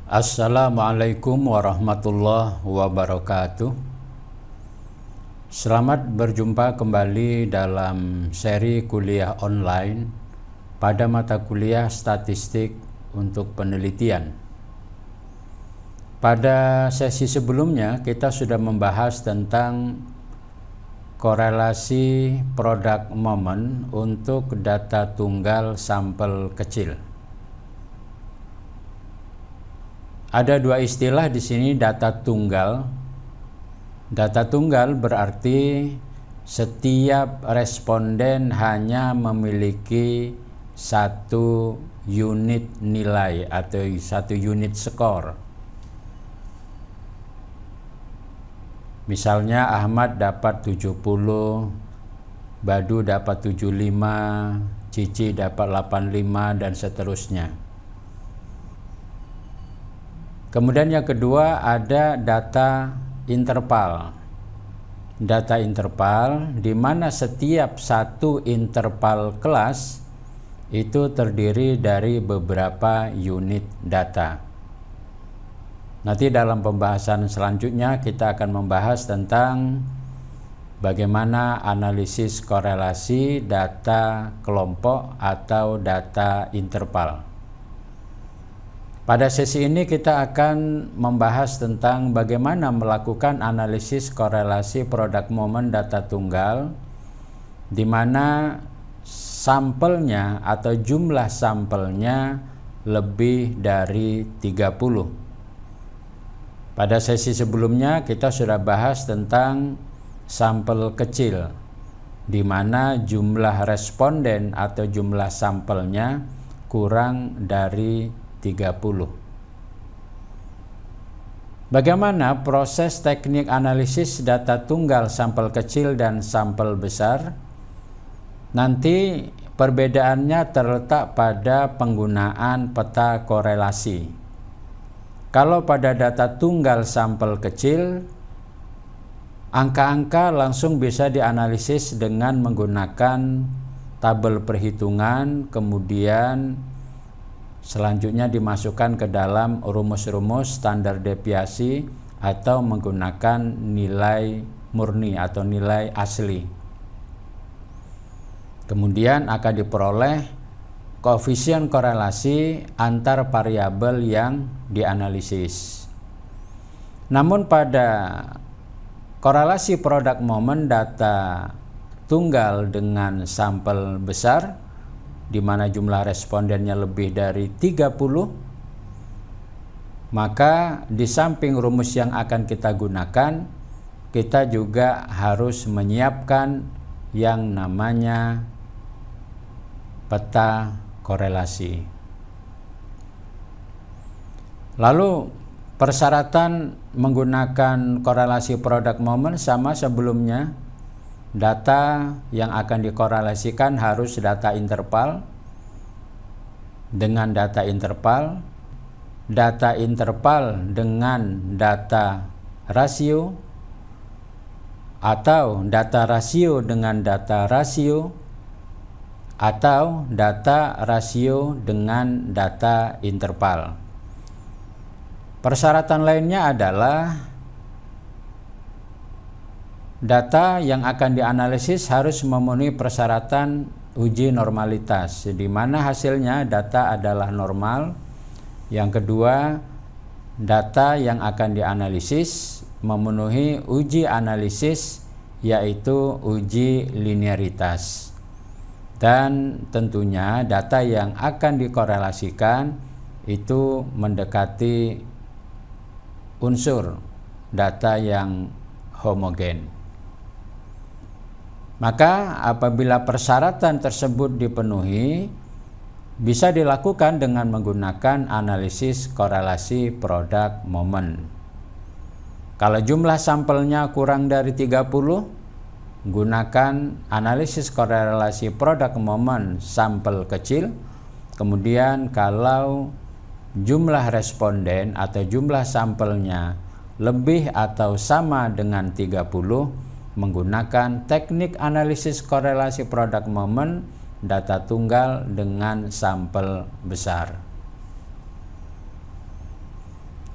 Assalamualaikum warahmatullahi wabarakatuh. Selamat berjumpa kembali dalam seri kuliah online pada mata kuliah statistik untuk penelitian. Pada sesi sebelumnya kita sudah membahas tentang korelasi product moment untuk data tunggal sampel kecil. Ada dua istilah di sini, data tunggal. Data tunggal berarti setiap responden hanya memiliki satu unit nilai atau satu unit skor. Misalnya Ahmad dapat 70, Badu dapat 75, Cici dapat 85 dan seterusnya. Kemudian yang kedua ada data interval. Data interval di mana setiap satu interval kelas itu terdiri dari beberapa unit data. Nanti dalam pembahasan selanjutnya kita akan membahas tentang bagaimana analisis korelasi data kelompok atau data interval. Pada sesi ini kita akan membahas tentang bagaimana melakukan analisis korelasi product moment data tunggal di mana sampelnya atau jumlah sampelnya lebih dari 30. Pada sesi sebelumnya kita sudah bahas tentang sampel kecil di mana jumlah responden atau jumlah sampelnya kurang dari 30. Bagaimana proses teknik analisis data tunggal sampel kecil dan sampel besar? Nanti perbedaannya terletak pada penggunaan peta korelasi. Kalau pada data tunggal sampel kecil, angka-angka langsung bisa dianalisis dengan menggunakan tabel perhitungan, kemudian selanjutnya dimasukkan ke dalam rumus-rumus standar deviasi atau menggunakan nilai murni atau nilai asli. Kemudian akan diperoleh koefisien korelasi antar variabel yang dianalisis. Namun pada korelasi product moment data tunggal dengan sampel besar di mana jumlah respondennya lebih dari 30, maka di samping rumus yang akan kita gunakan, kita juga harus menyiapkan yang namanya peta korelasi. Lalu persyaratan menggunakan korelasi product moment sama sebelumnya. Data yang akan dikorelasikan harus data interval dengan data interval dengan data rasio, atau data rasio dengan data rasio, atau data rasio dengan data interval. Persyaratan lainnya adalah data yang akan dianalisis harus memenuhi persyaratan uji normalitas, di mana hasilnya data adalah normal. Yang kedua, data yang akan dianalisis memenuhi uji analisis, yaitu uji linearitas. Dan tentunya data yang akan dikorelasikan itu mendekati unsur data yang homogen. Maka apabila persyaratan tersebut dipenuhi, bisa dilakukan dengan menggunakan analisis korelasi product moment. Kalau jumlah sampelnya kurang dari 30, gunakan analisis korelasi product moment sampel kecil. Kemudian kalau jumlah responden atau jumlah sampelnya lebih atau sama dengan 30, menggunakan teknik analisis korelasi product moment data tunggal dengan sampel besar.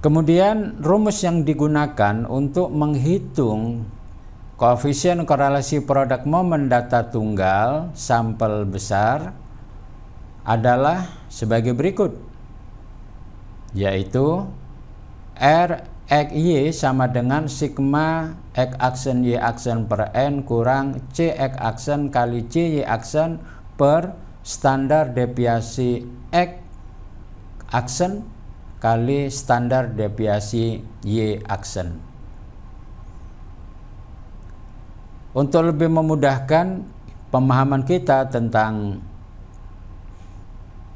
Kemudian rumus yang digunakan untuk menghitung koefisien korelasi produk momen data tunggal sampel besar adalah sebagai berikut, yaitu R X Y sama dengan sigma X aksen Y aksen per N kurang C X aksen kali C Y aksen per standar deviasi X aksen kali standar deviasi Y aksen. Untuk lebih memudahkan pemahaman kita tentang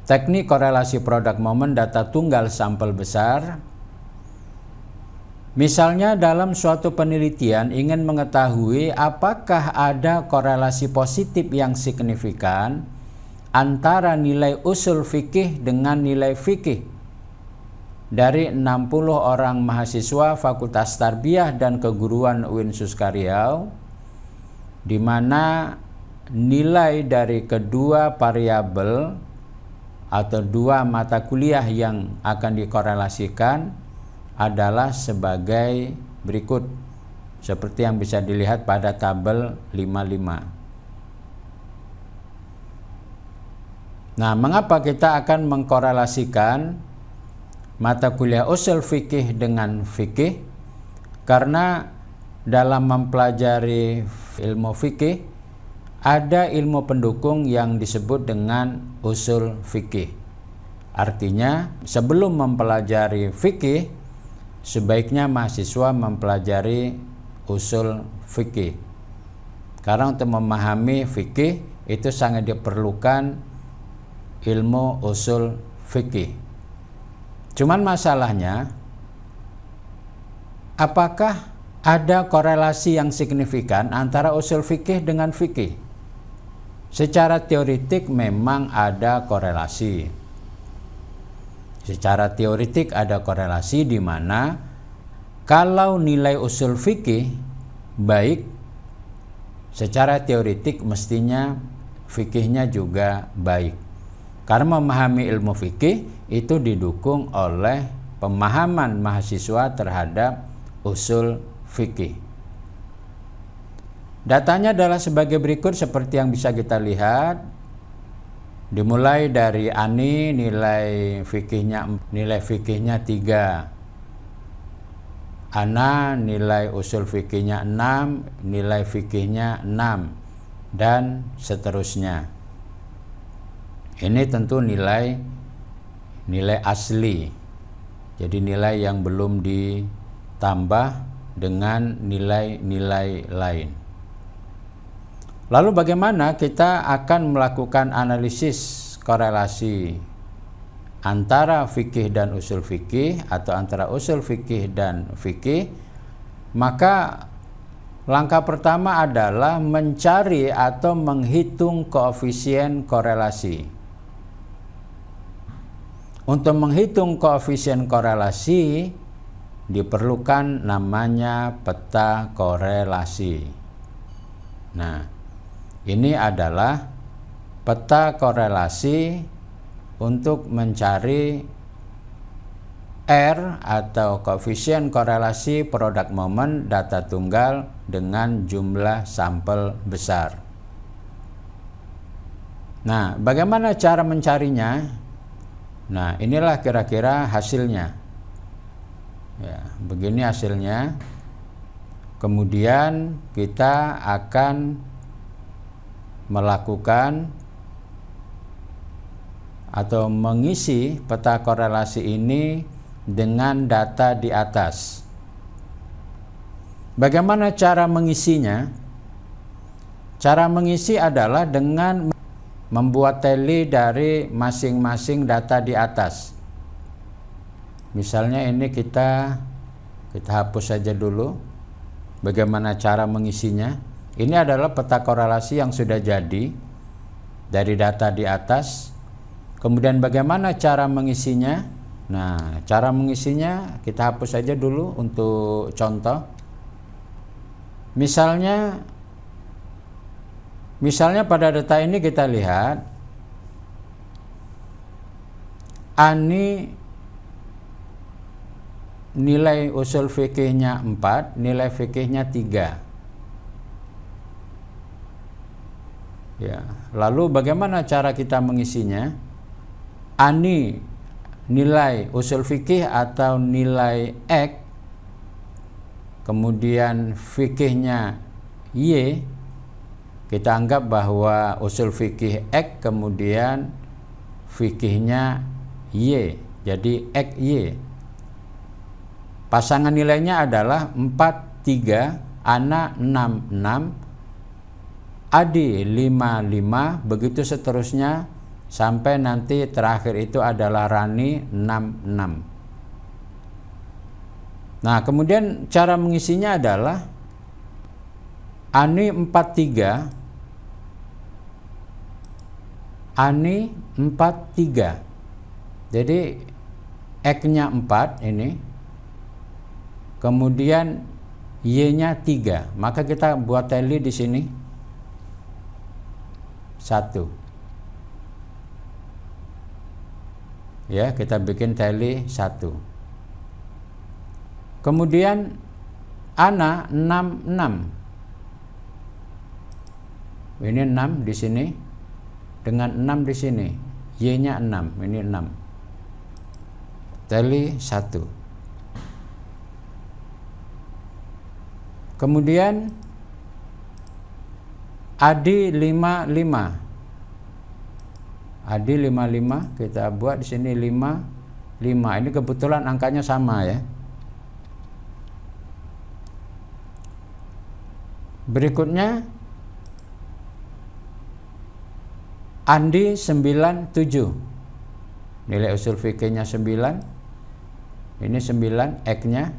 teknik korelasi produk momen data tunggal sampel besar, misalnya dalam suatu penelitian ingin mengetahui apakah ada korelasi positif yang signifikan antara nilai usul fikih dengan nilai fikih dari 60 orang mahasiswa Fakultas Tarbiyah dan Keguruan UIN Suskaryau, di mana nilai dari kedua variabel atau dua mata kuliah yang akan dikorelasikan adalah sebagai berikut, seperti yang bisa dilihat pada tabel 55. Nah, mengapa kita akan mengkorelasikan mata kuliah usul fikih dengan fikih? Karena dalam mempelajari ilmu fikih ada ilmu pendukung yang disebut dengan usul fikih. Artinya sebelum mempelajari fikih sebaiknya mahasiswa mempelajari usul fikih. Karena untuk memahami fikih itu sangat diperlukan ilmu usul fikih. Cuman masalahnya, apakah ada korelasi yang signifikan antara usul fikih dengan fikih? Secara teoretik memang ada korelasi. Secara teoretik ada korelasi di mana kalau nilai usul fikih baik, secara teoretik mestinya fikihnya juga baik. Karena memahami ilmu fikih itu didukung oleh pemahaman mahasiswa terhadap usul fikih. Datanya adalah sebagai berikut seperti yang bisa kita lihat. Dimulai dari Ani nilai fikihnya 3. Ana nilai usul fikihnya 6, nilai fikihnya 6 dan seterusnya. Ini tentu nilai asli. Jadi nilai yang belum ditambah dengan nilai-nilai lain. Lalu bagaimana kita akan melakukan analisis korelasi antara fikih dan usul fikih atau antara usul fikih dan fikih? Maka langkah pertama adalah mencari atau menghitung koefisien korelasi. Untuk menghitung koefisien korelasi diperlukan namanya peta korelasi. Nah, ini adalah peta korelasi untuk mencari R atau koefisien korelasi produk momen data tunggal dengan jumlah sampel besar. Nah, bagaimana cara mencarinya? Nah, inilah kira-kira hasilnya. Ya, begini hasilnya. Kemudian kita akan melakukan atau mengisi peta korelasi ini dengan data di atas. Bagaimana cara mengisinya? Cara mengisi adalah dengan membuat tally dari masing-masing data di atas. Misalnya ini kita hapus saja dulu. Bagaimana cara mengisinya? Ini adalah peta korelasi yang sudah jadi dari data di atas. Kemudian bagaimana cara mengisinya? Nah, cara mengisinya kita hapus saja dulu untuk contoh. Misalnya pada data ini kita lihat Ani nilai usul fikihnya 4, nilai fikihnya 3. Ya, lalu bagaimana cara kita mengisinya? Ani nilai usul fikih atau nilai X, kemudian fikihnya Y, kita anggap bahwa usul fikih X kemudian fikihnya Y, jadi X Y. Pasangan nilainya adalah 4, 3, Ana 6, 6, Adi 5, 5, begitu seterusnya sampai nanti terakhir itu adalah Rani 6, 6. Nah, kemudian cara mengisinya adalah Ani 4, 3, Ani 4, 3. Jadi X-nya 4 ini, kemudian Y-nya 3. Maka kita buat tali di sini 1. Ya, kita bikin tali 1. Kemudian Ana 6, 6. Ini 6 di sini dengan 6 di sini. Y-nya 6, ini 6. Tali 1. Kemudian Adi 5, 5. Adi 5, 5, kita buat di sini 5, 5. Ini kebetulan angkanya sama ya. Berikutnya Andi 9, 7. Nilai usul fikihnya 9. Ini 9, X-nya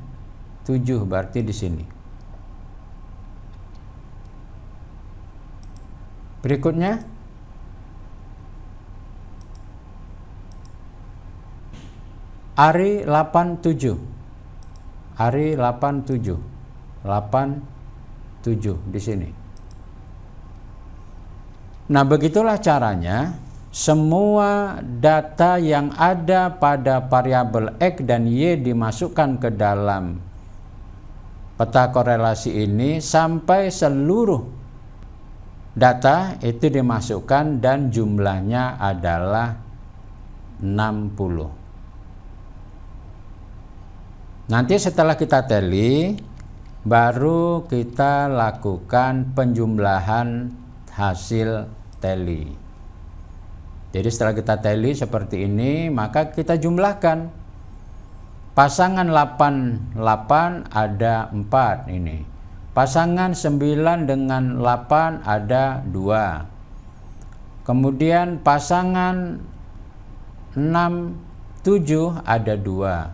7, berarti di sini. Berikutnya Ari 8, 7. Ari 8, 7. 8, 7 di sini. Nah, begitulah caranya semua data yang ada pada variabel X dan Y dimasukkan ke dalam peta korelasi ini sampai seluruh data itu dimasukkan dan jumlahnya adalah 60. Nanti setelah kita tally, baru kita lakukan penjumlahan hasil tally. Jadi setelah kita tally seperti ini, maka kita jumlahkan. Pasangan 8, 8 ada 4 ini. Pasangan 9 dengan 8 ada 2. Kemudian pasangan 6, 7 ada 2.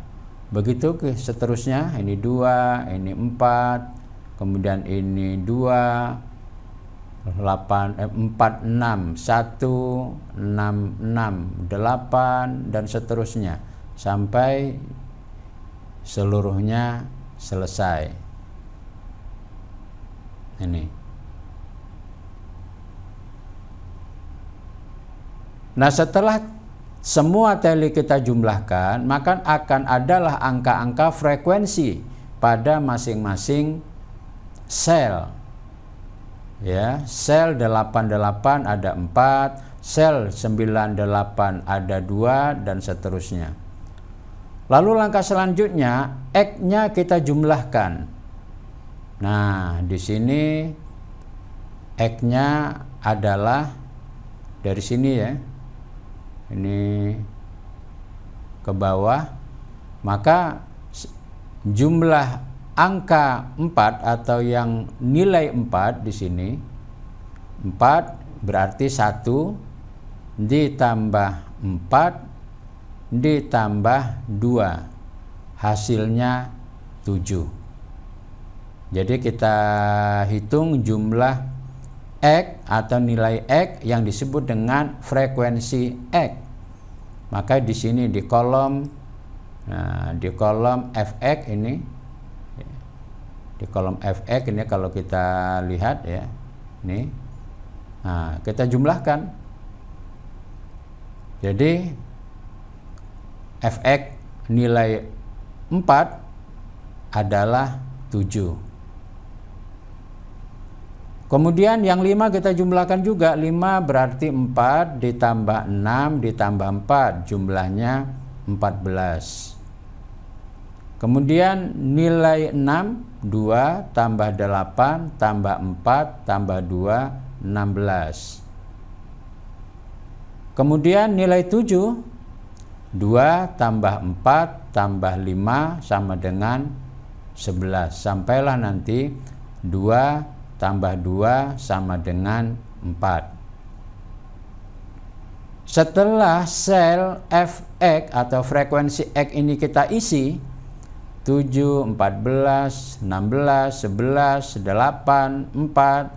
Begitu seterusnya, ini 2, ini 4, kemudian ini 2, 8, 4, 6, 1, 6, 6, 8, dan seterusnya sampai seluruhnya selesai. Ini. Nah, setelah semua tally kita jumlahkan, maka akan adalah angka-angka frekuensi pada masing-masing sel. Ya, sel 88 ada 4, sel 98 ada 2, dan seterusnya. Lalu langkah selanjutnya, X-nya kita jumlahkan. Nah, di sini X-nya adalah dari sini ya. Ini ke bawah. Maka jumlah angka 4 atau yang nilai 4 di sini, 4 berarti 1 ditambah 4 ditambah 2, hasilnya 7. Jadi kita hitung jumlah X atau nilai X yang disebut dengan frekuensi X. Maka di sini di kolom, nah, di kolom Fx ini, di kolom Fx ini kalau kita lihat ya, ini, nah, kita jumlahkan. Jadi Fx nilai 4 adalah 7. Kemudian yang 5 kita jumlahkan juga. 5 berarti 4 ditambah 6 ditambah 4, jumlahnya 14. Kemudian nilai 6, 2 tambah 8 tambah 4 tambah 2, 16. Kemudian nilai 7, 2 tambah 4 tambah 5 sama dengan 11. Sampailah nanti 2 tambah 2 sama dengan 4. Setelah sel Fx atau frekuensi X ini kita isi 7, 14, 16, 11, 8, 4,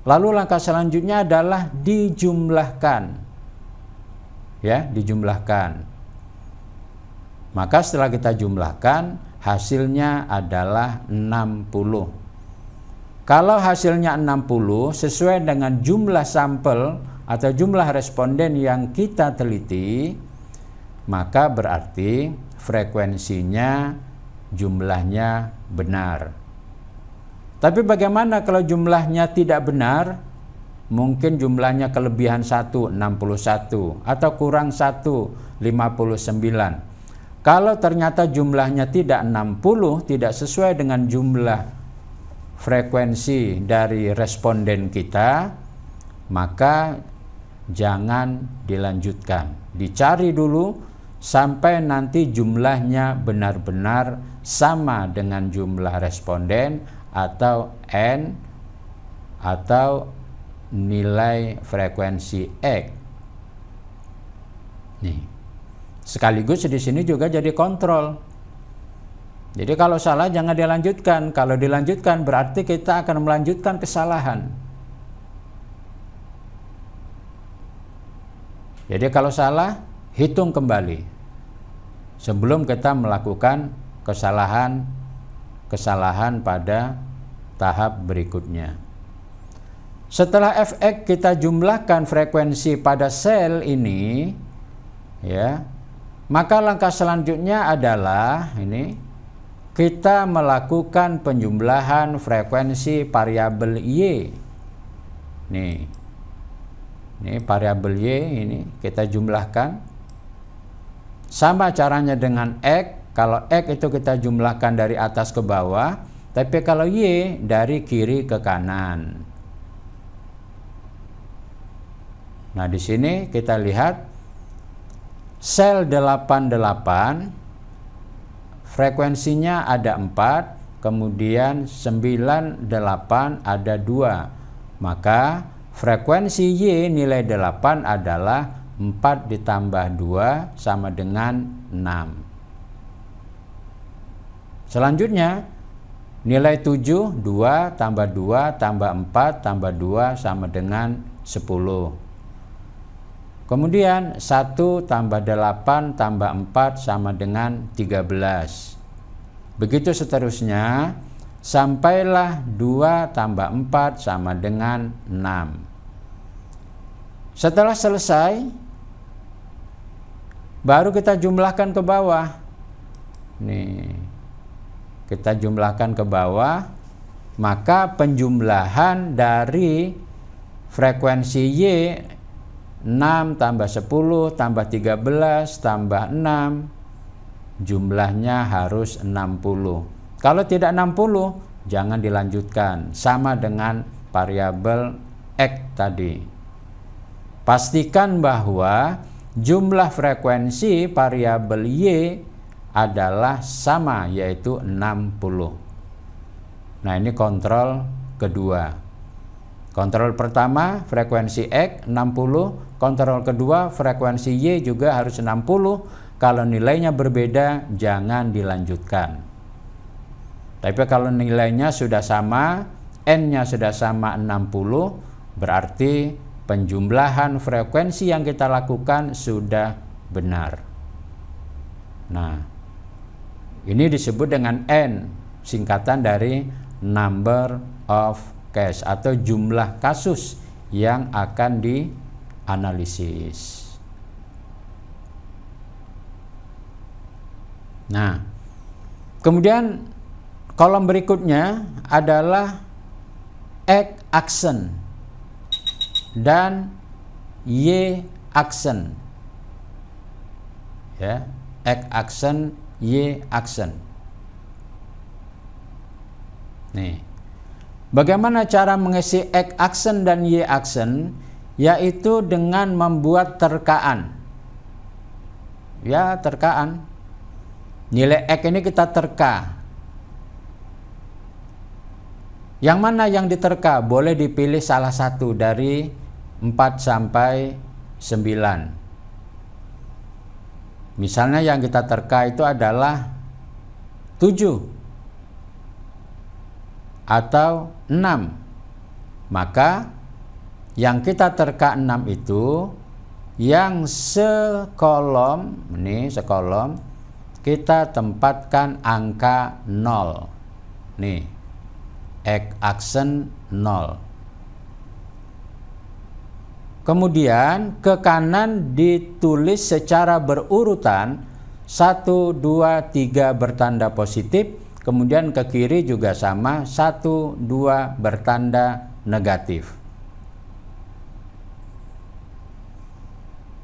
lalu langkah selanjutnya adalah dijumlahkan. Ya, dijumlahkan. Maka setelah kita jumlahkan, hasilnya adalah 60. Kalau hasilnya 60 sesuai dengan jumlah sampel atau jumlah responden yang kita teliti, maka berarti frekuensinya jumlahnya benar. Tapi bagaimana kalau jumlahnya tidak benar? Mungkin jumlahnya kelebihan 1, 61, atau kurang 1, 59. Kalau ternyata jumlahnya tidak 60, tidak sesuai dengan jumlah frekuensi dari responden kita, maka jangan dilanjutkan. Dicari dulu sampai nanti jumlahnya benar-benar sama dengan jumlah responden atau N atau nilai frekuensi X. Nih. Sekaligus di sini juga jadi kontrol. Jadi kalau salah jangan dilanjutkan. Kalau dilanjutkan berarti kita akan melanjutkan kesalahan. Jadi kalau salah, hitung kembali sebelum kita melakukan kesalahan pada tahap berikutnya. Setelah Fx kita jumlahkan frekuensi pada sel ini, ya, maka langkah selanjutnya adalah ini. Kita melakukan penjumlahan frekuensi variabel Y. Nih variabel Y ini kita jumlahkan. Sama caranya dengan X. Kalau X itu kita jumlahkan dari atas ke bawah, tapi kalau Y dari kiri ke kanan. Nah, di sini kita lihat sel 88 frekuensinya ada 4, kemudian 98 ada 2. Maka frekuensi Y nilai 8 adalah 4 ditambah 2 sama dengan 6. Selanjutnya nilai 7, 2 tambah 2 tambah 4 tambah 2 sama dengan 10. Kemudian 1 tambah 8 tambah 4 sama dengan 13. Begitu seterusnya, sampailah 2 tambah 4 sama dengan 6. Setelah selesai, baru kita jumlahkan ke bawah. Nih, kita jumlahkan ke bawah, maka penjumlahan dari frekuensi Y 6 tambah 10 tambah 13 tambah 6, jumlahnya harus 60. Kalau tidak 60, jangan dilanjutkan. Sama dengan variabel X tadi. Pastikan bahwa jumlah frekuensi variabel Y adalah sama, yaitu 60. Nah, ini kontrol kedua. Kontrol pertama frekuensi X 60, kontrol kedua frekuensi Y juga harus 60. Kalau nilainya berbeda jangan dilanjutkan. Tapi kalau nilainya sudah sama, N-nya sudah sama 60, berarti penjumlahan frekuensi yang kita lakukan sudah benar. Nah, ini disebut dengan N, singkatan dari number of case atau jumlah kasus yang akan dianalisis. Nah, kemudian kolom berikutnya adalah X aksen dan Y aksen. Ya, X aksen, Y aksen. Nih. Bagaimana cara mengisi X aksen dan Y aksen? Yaitu dengan membuat terkaan. Ya, terkaan. Nilai X ini kita terka. Yang mana yang diterka? Boleh dipilih salah satu dari 4 sampai 9. Misalnya yang kita terka itu adalah 7 atau 6. Maka yang kita terka 6 itu yang sekolom, ini sekolom, kita tempatkan angka 0. Nih, X aksen 0. Kemudian ke kanan ditulis secara berurutan 1, 2, 3 bertanda positif. Kemudian ke kiri juga sama, 1, 2 bertanda negatif.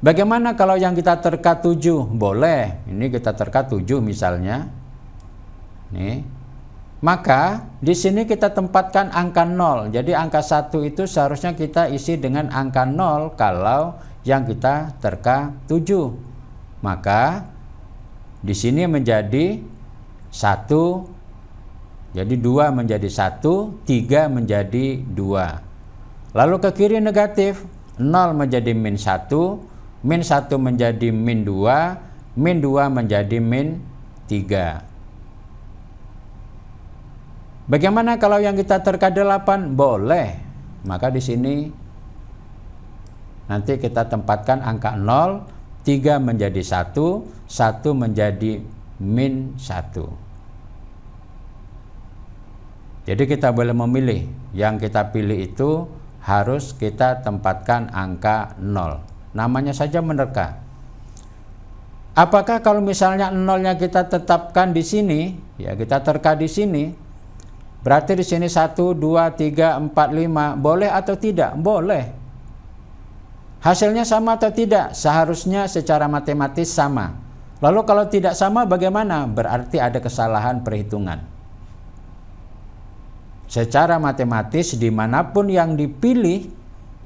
Bagaimana kalau yang kita terka 7? Boleh. Ini kita terka 7 misalnya. Nih. Maka di sini kita tempatkan angka 0. Jadi angka 1 itu seharusnya kita isi dengan angka 0 kalau yang kita terka 7. Maka di sini menjadi 1. Jadi 2 menjadi 1, 3 menjadi 2. Lalu ke kiri negatif, 0 menjadi min 1. Min 1 menjadi min 2, min 2 menjadi min 3. Bagaimana kalau yang kita terka 8? Boleh. Maka di sini nanti kita tempatkan angka 0, 3 menjadi 1, 1 menjadi min 1. Jadi kita boleh memilih. Yang kita pilih itu harus kita tempatkan angka 0. Namanya saja menerka. Apakah kalau misalnya 0-nya kita tetapkan di sini, ya kita terka di sini, berarti di sini 1, 2, 3, 4, 5, boleh atau tidak? Boleh. Hasilnya sama atau tidak? Seharusnya secara matematis sama. Lalu kalau tidak sama bagaimana? Berarti ada kesalahan perhitungan. Secara matematis dimanapun yang dipilih,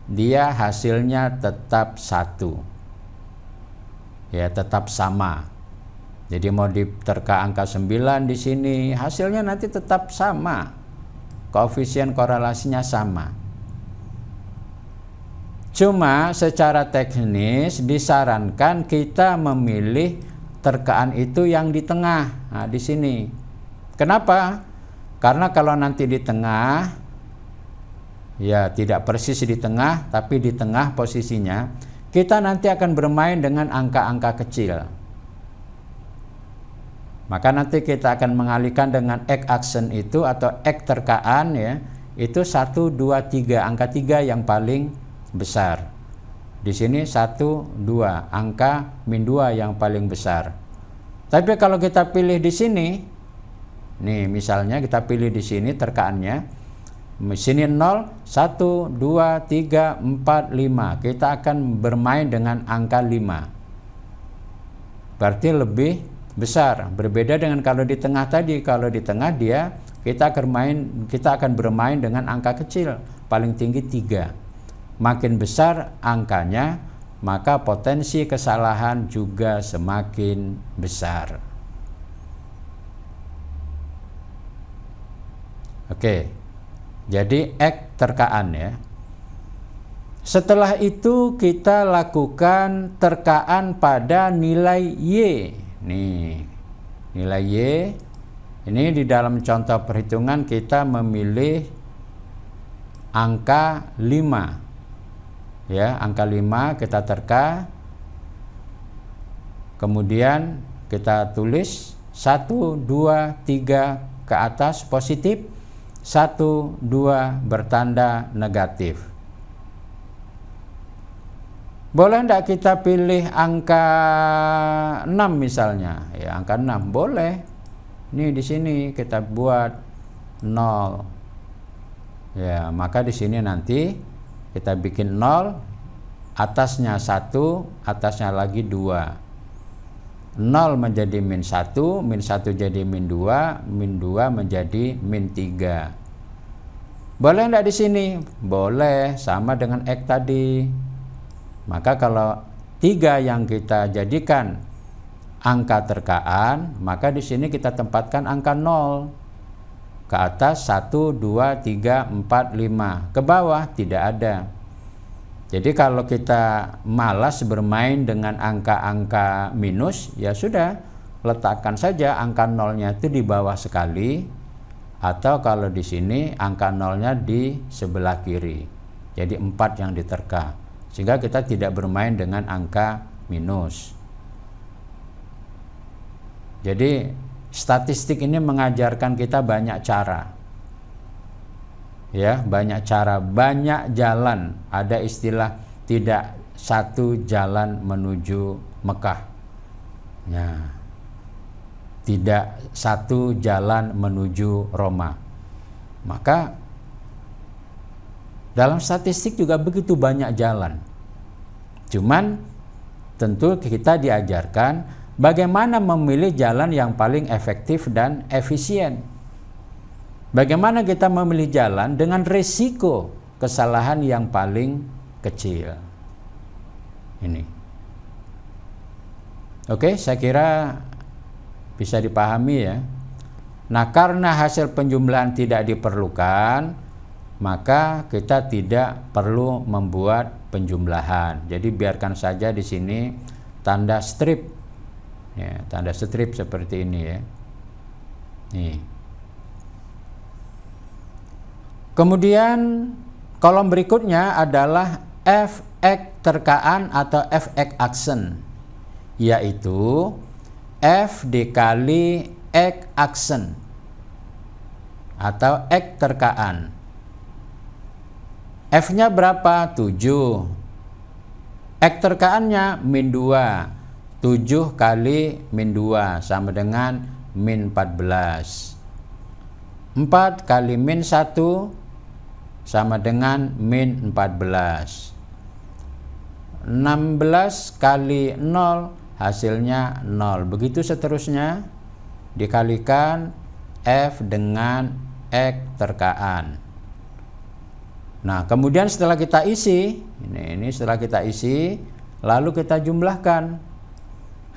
dia hasilnya tetap 1. Ya, tetap sama. Jadi mau diterka angka 9 di sini, hasilnya nanti tetap sama. Koefisien korelasinya sama. Cuma secara teknis disarankan kita memilih terkaan itu yang di tengah. Nah, di sini. Kenapa? Karena kalau nanti di tengah, ya tidak persis di tengah, tapi di tengah posisinya, kita nanti akan bermain dengan angka-angka kecil. Maka nanti kita akan mengalihkan dengan X aksen itu atau X terkaan, ya, itu 1, 2, 3, angka 3 yang paling besar. Di sini 1, 2, angka min 2 yang paling besar. Tapi kalau kita pilih di sini, nih misalnya kita pilih di sini terkaannya, di sini 0, 1, 2, 3, 4, 5. Kita akan bermain dengan angka 5. Berarti lebih besar. Berbeda dengan kalau di tengah tadi. Kalau di tengah kita akan bermain dengan angka kecil. Paling tinggi 3. Makin besar angkanya, maka potensi kesalahan juga semakin besar. Oke. Jadi X terkaan, ya. Setelah itu kita lakukan terkaan pada nilai Y. Nih, nilai Y. Ini di dalam contoh perhitungan kita memilih angka 5. Ya, angka 5 kita terka. Kemudian kita tulis 1, 2, 3 ke atas positif, 1, 2 bertanda negatif. Boleh enggak kita pilih angka 6 misalnya? Ya, angka 6 boleh. Ini di sini kita buat 0. Ya, maka di sini nanti kita bikin 0, atasnya 1, atasnya lagi 2. 0 menjadi min 1 jadi min 2 menjadi min 3. Boleh enggak di sini? Boleh, sama dengan X tadi. Maka kalau 3 yang kita jadikan angka terkaan, maka di sini kita tempatkan angka 0. Ke atas 1, 2, 3, 4, 5. Ke bawah tidak ada. Jadi kalau kita malas bermain dengan angka-angka minus, ya sudah, letakkan saja angka 0-nya itu di bawah sekali, atau kalau di sini angka 0-nya di sebelah kiri. Jadi 4 yang diterka. Sehingga kita tidak bermain dengan angka minus. Jadi statistik ini mengajarkan kita banyak cara. Ya, banyak cara, banyak jalan. Ada istilah tidak satu jalan menuju Mekah. Ya. Tidak satu jalan menuju Roma. Maka dalam statistik juga begitu banyak jalan. Cuman tentu kita diajarkan bagaimana memilih jalan yang paling efektif dan efisien. Bagaimana kita memilih jalan dengan risiko kesalahan yang paling kecil. Ini. Oke, saya kira bisa dipahami ya. Nah, karena hasil penjumlahan tidak diperlukan, maka kita tidak perlu membuat penjumlahan. Jadi biarkan saja di sini tanda strip. Ya, tanda strip seperti ini ya. Nih. Kemudian kolom berikutnya adalah Fx terkaan atau Fx aksen, yaitu F dikali X aksen atau X terkaan. F-nya berapa? 7. X terkaannya min 2. 7 kali min 2 sama dengan min 14. 4 kali min 1 sama dengan min 14. 16 kali 0 hasilnya 0. Begitu seterusnya dikalikan F dengan X terkaan. Nah, kemudian setelah kita isi, ini setelah kita isi, lalu kita jumlahkan.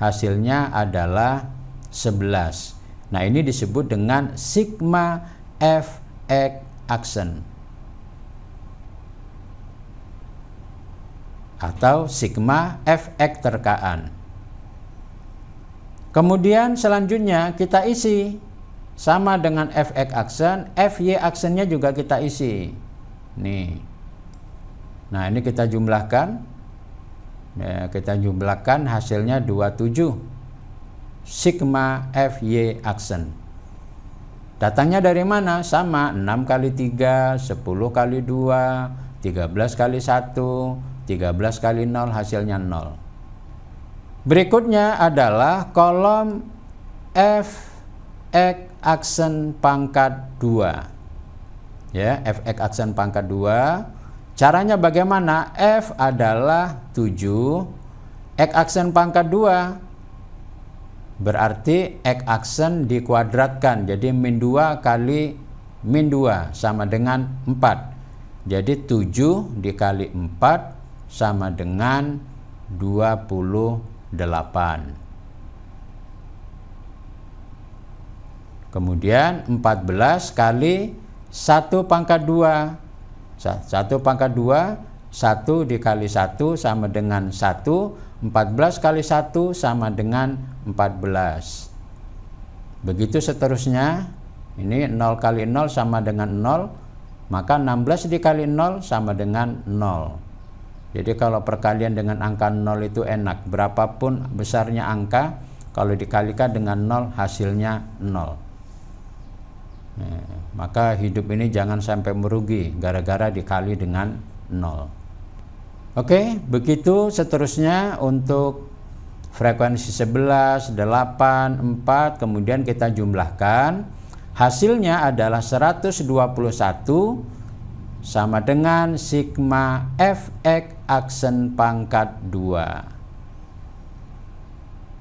Hasilnya adalah 11. Nah, ini disebut dengan sigma Fx aksen atau sigma Fx terkaan. Kemudian selanjutnya kita isi sama dengan Fx aksen, Fy aksennya juga kita isi. Nih. Nah, ini kita jumlahkan. Ya, kita jumlahkan hasilnya 27. Sigma Fy aksen. Datangnya dari mana? Sama, 6 kali 3, 10 kali 2, 13 kali 1, 13 kali 0, hasilnya 0. Berikutnya adalah kolom Fx aksen pangkat 2. Ya, Fx aksen pangkat 2. Caranya bagaimana? F adalah 7, X aksen pangkat 2. Berarti X aksen dikuadratkan. Jadi min 2 kali min 2 sama dengan 4. Jadi 7 dikali 4 sama dengan 28. Kemudian 14 kali 1 pangkat 2. 1 pangkat 2, 1 dikali 1 sama dengan 1, 14 kali 1 sama dengan 14. Begitu seterusnya, ini 0 kali 0 sama dengan 0, maka 16 dikali 0 sama dengan 0. Jadi kalau perkalian dengan angka 0 itu enak, berapapun besarnya angka, kalau dikalikan dengan 0 hasilnya 0. Nah, maka hidup ini jangan sampai merugi gara-gara dikali dengan 0. Oke, begitu seterusnya untuk frekuensi 11, 8, 4, kemudian kita jumlahkan. Hasilnya adalah 121 sama dengan sigma Fx aksen pangkat 2.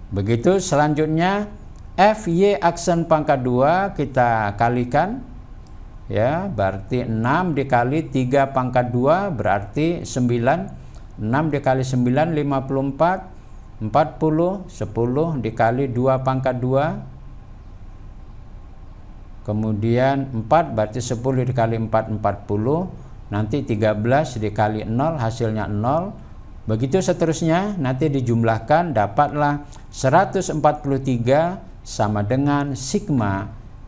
Begitu selanjutnya Fy aksen pangkat 2 kita kalikan, ya, berarti 6 dikali 3 pangkat 2 berarti 9. 6 dikali 9 54, 40, 10 dikali 2 pangkat 2, kemudian 4 berarti 10 dikali 4 40, nanti 13 dikali 0 hasilnya 0. Begitu seterusnya, nanti dijumlahkan dapatlah 143 sama dengan sigma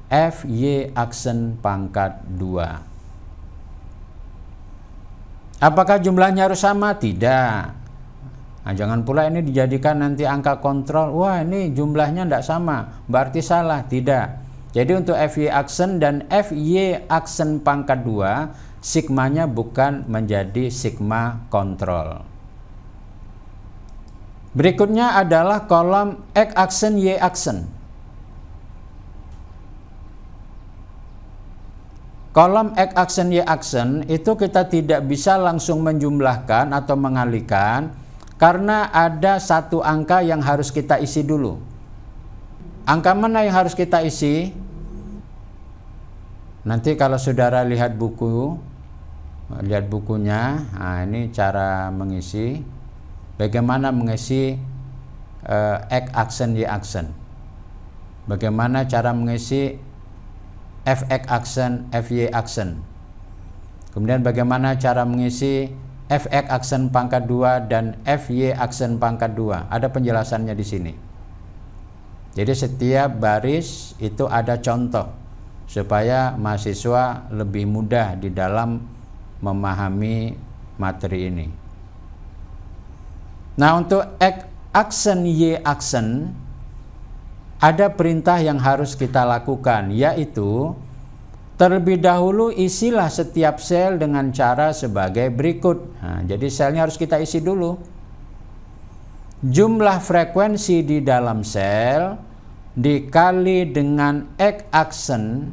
Fy aksen pangkat 2. Apakah jumlahnya harus sama? Tidak. Nah, jangan pula ini dijadikan nanti angka kontrol. Wah, ini jumlahnya tidak sama, berarti salah. Tidak. Jadi untuk Fy aksen dan Fy aksen pangkat 2, sigmanya bukan menjadi sigma kontrol. Berikutnya adalah kolom X aksen Y aksen. Kolom X aksen Y aksen itu kita tidak bisa langsung menjumlahkan atau mengalikan karena ada satu angka yang harus kita isi dulu. Angka mana yang harus kita isi? Nanti kalau saudara lihat buku, lihat bukunya, nah ini cara mengisi. Bagaimana mengisi X aksen Y aksen? Bagaimana cara mengisi Fx aksen Fy aksen? Kemudian bagaimana cara mengisi Fx aksen pangkat 2 dan Fy aksen pangkat 2? Ada penjelasannya di sini. Jadi setiap baris itu ada contoh supaya mahasiswa lebih mudah di dalam memahami materi ini. Nah, untuk X aksen Y aksen ada perintah yang harus kita lakukan, yaitu terlebih dahulu isilah setiap sel dengan cara sebagai berikut. Nah, jadi selnya harus kita isi dulu. Jumlah frekuensi di dalam sel dikali dengan X aksen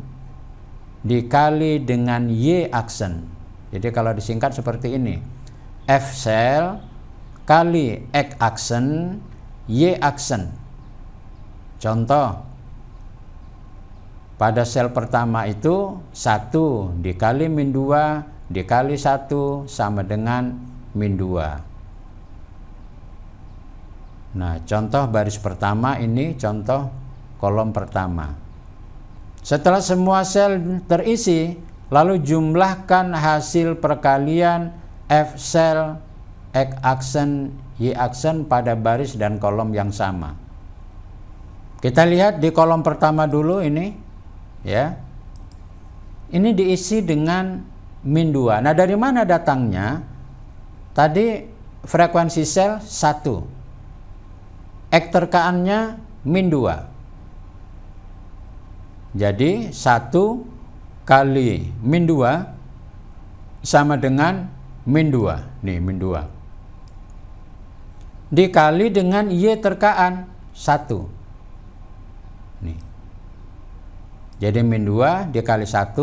dikali dengan Y aksen. Jadi kalau disingkat seperti ini. F sel kali X aksen Y aksen. Contoh, pada sel pertama itu 1 dikali min 2 dikali 1 sama dengan min 2. Nah, contoh baris pertama ini contoh kolom pertama. Setelah semua sel terisi, lalu jumlahkan hasil perkalian F sel X aksen Y aksen pada baris dan kolom yang sama. Kita lihat di kolom pertama dulu ini. Ya, ini diisi dengan min 2. Nah, dari mana datangnya? Tadi frekuensi sel 1, X terkaannya min 2. Jadi 1 kali min 2 sama dengan min 2. Nih, min 2 dikali dengan Y terkaan 1. Nih. Jadi min 2 dikali 1